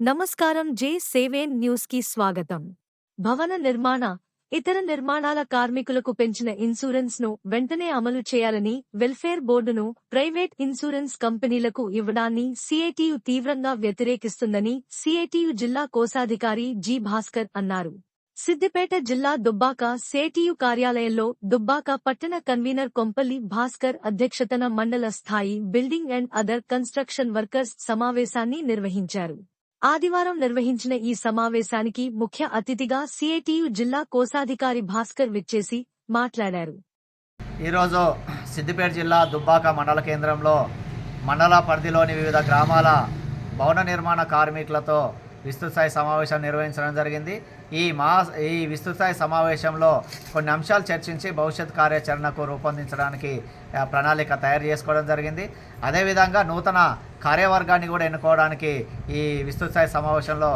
నమస్కారం. J7 news కి స్వాగతం. భవన నిర్మాణ, ఇతర నిర్మాణాల కార్మికులకు పెంచిన ఇన్సూరెన్స్ ను వెంటనే అమలు చేయాలని వెల్ఫేర్ బోర్డును ప్రైవేట్ ఇన్సూరెన్స్ కంపెనీలకు ఇవ్వడాన్ని సిఐటియు తీవ్రంగా వ్యతిరేకిస్తుందని సిఐటియు జిల్లా కోశాధికారి జి భాస్కర్ అన్నారు. సిద్దిపేట జిల్లా దుబ్బాక సిఐటియు కార్యాలయంలో దుబ్బాక పట్టణ కన్వీనర్ కొంపల్లి భాస్కర్ అధ్యక్షతన మండల స్థాయి building and other construction workers సమావేశాన్ని నిర్వహించారు. ఆదివారం నిర్వహించిన ఈ సమావేశానికి ముఖ్య అతిథిగా సిఐటియు జిల్లా కోశాధికారి భాస్కర్ విచ్చేసి మాట్లాడారు. ఈరోజు సిద్దిపేట జిల్లా దుబ్బాక మండల కేంద్రంలో మండల పరిధిలోని వివిధ గ్రామాల భవన నిర్మాణ కార్మికులతో విస్తృతస్థాయి సమావేశం నిర్వహించడం జరిగింది. ఈ విస్తృతస్థాయి సమావేశంలో కొన్ని అంశాలు చర్చించి భవిష్యత్ కార్యాచరణకు రూపొందించడానికి ప్రణాళిక తయారు చేసుకోవడం జరిగింది. అదేవిధంగా నూతన కార్యవర్గాన్ని కూడా ఎన్నుకోవడానికి ఈ విస్తృతస్థాయి సమావేశంలో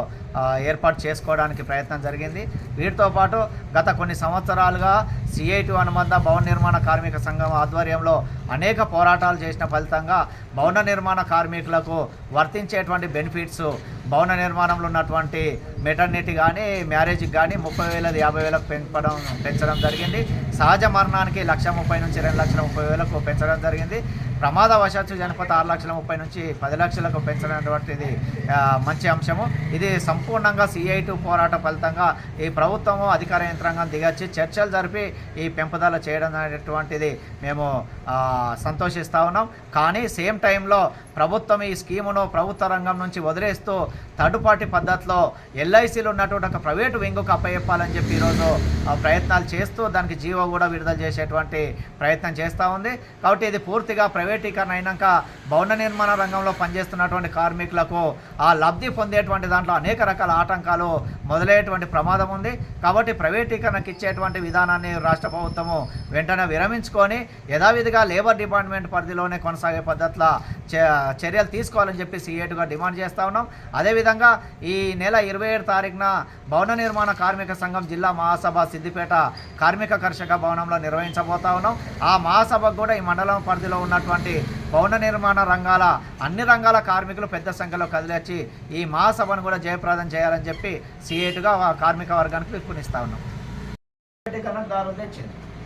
ఏర్పాటు చేసుకోవడానికి ప్రయత్నం జరిగింది. వీటితో పాటు గత కొన్ని సంవత్సరాలుగా సిఐటి అనుబంధ భవన నిర్మాణ కార్మిక సంఘం ఆధ్వర్యంలో అనేక పోరాటాలు చేసిన ఫలితంగా భవన నిర్మాణ కార్మికులకు వర్తించేటువంటి బెనిఫిట్స్ భవన నిర్మాణంలో ఉన్నటువంటి మెటర్నిటీ కానీ మ్యారేజ్కి కానీ 30,000 50,000 పెంచడం జరిగింది. సహజ మరణానికి 1,30,000 నుంచి 2,30,000 పెంచడం జరిగింది. ప్రమాదవశాత్తు చనిపోతే 6,30,000 నుంచి 10,00,000 పెంచడటువంటిది మంచి అంశము. ఇది సంపూర్ణంగా సిఐటి పోరాట ఫలితంగా ఈ ప్రభుత్వము అధికార యంత్రాంగం దిగొచ్చి చర్చలు జరిపి ఈ పెంపుదల చేయడం అనేటువంటిది మేము సంతోషిస్తూ ఉన్నాం. కానీ సేమ్ టైంలో ప్రభుత్వం ఈ స్కీమును ప్రభుత్వ రంగం నుంచి వదిలేస్తూ థర్డ్ పార్టీ పద్ధతిలో ఎల్ఐసీలు ఉన్నటువంటి ఒక ప్రైవేటు వింగుకు అప్పచెప్పాలని చెప్పి ఈరోజు ప్రయత్నాలు చేస్తూ దానికి జీవో కూడా విడుదల చేసేటువంటి ప్రయత్నం చేస్తూ ఉంది. కాబట్టి ఇది పూర్తిగా ప్రైవేటీకరణ అయినాక భవన నిర్మాణ రంగంలో పనిచేస్తున్నటువంటి కార్మికులకు ఆ లబ్ధి పొందేటువంటి దాంట్లో అనేక రకాల ఆటంకాలు మొదలయ్యేటువంటి ప్రమాదం ఉంది. కాబట్టి ప్రైవేటీకరణకు ఇచ్చేటువంటి విధానాన్ని రాష్ట్ర ప్రభుత్వము వెంటనే విరమించుకొని యథావిధిగా లేబర్ డిపార్ట్మెంట్ పరిధిలోనే కొనసాగే పద్ధతిలో చర్యలు తీసుకోవాలని చెప్పి సిఐటిగా డిమాండ్ చేస్తూ ఉన్నాం. అదేవిధంగా ఈ నెల 27 తారీఖున భవన నిర్మాణ కార్మిక సంఘం జిల్లా మహాసభ సిద్దిపేట కార్మిక కర్షక భవనంలో నిర్వహించబోతా ఉన్నాం. ఆ మహాసభకు కూడా ఈ మండలం పరిధిలో ఉన్నటువంటి భవన నిర్మాణ రంగాల అన్ని రంగాల కార్మికులు పెద్ద సంఖ్యలో కదిలొచ్చి ఈ మహాసభను కూడా జయప్రదం చేయాలని చెప్పి సిఐటిగా కార్మిక వర్గానికి పిలుపునిస్తా ఉన్నాం.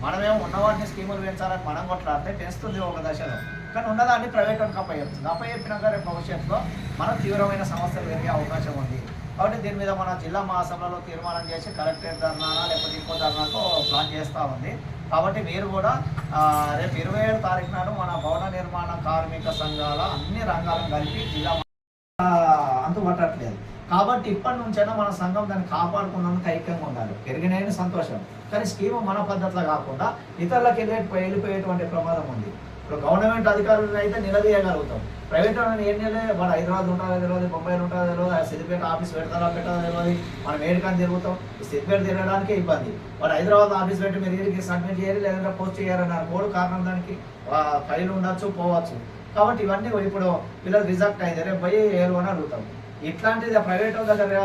మనమేమో ఉన్నవాటిని స్కీములు పెంచాలని మనం కొట్లాడితే పెంచుతుంది ఒక దశలో, కానీ ఉన్నదాన్ని ప్రైవేట్ వాళ్ళకి అప్పచెప్తుంది. అప్పచెప్పినాక రేపు భవిష్యత్తులో మనకు తీవ్రమైన సమస్యలు పెరిగే అవకాశం ఉంది. కాబట్టి దీని మీద మన జిల్లా మహాసభలో తీర్మానం చేసి కలెక్టరేట్ ధర్నానా లేకపోతే ఇంకో ధర్నాకు ప్లాన్ చేస్తూ ఉంది. కాబట్టి మీరు కూడా రేపు 27 తారీఖు నాడు మన భవన నిర్మాణ కార్మిక సంఘాల అన్ని రంగాలను కలిపి జిల్లా అంతుపట్టట్లేదు. కాబట్టి ఇప్పటి నుంచైనా మన సంఘం దాన్ని కాపాడుకున్నందుకు ఐక్యంగా ఉండాలి. పెరిగినాయని సంతోషం, కానీ స్కీము మన పద్ధతిలో కాకుండా ఇతరులకు వెళ్ళిపోయేటువంటి ప్రమాదం ఉంది. ఇప్పుడు గవర్నమెంట్ అధికారులను అయితే నిలదీయగలుగుతాం. ప్రైవేట్ వాళ్ళని ఏం తెలియదు, వాడు హైదరాబాద్ ఉంటుందో తెలియదు, బొంబాయిలో ఉంటుందో తెలియదు, సిద్దిపేట ఆఫీస్ పెట్టాలో తెలియదు. మనం ఏడికని తిరుగుతాం, సిద్దిపేట తిరగడానికే ఇబ్బంది. వాడు హైదరాబాద్ ఆఫీస్ పెట్టి మీరు ఏడికి సబ్మిట్ చేయాలి లేదంటే పోస్ట్ చేయాలన్నారు. కోడ్ కారణం దానికి ఫైల్ ఉండొచ్చు, పోవచ్చు. కాబట్టి ఇవన్నీ ఇప్పుడు పిల్లలు రిజెక్ట్ అయింది, రేపు పోయి ఏరు అని అడుగుతాం. ఇట్లాంటిది ప్రైవేట్ దగ్గర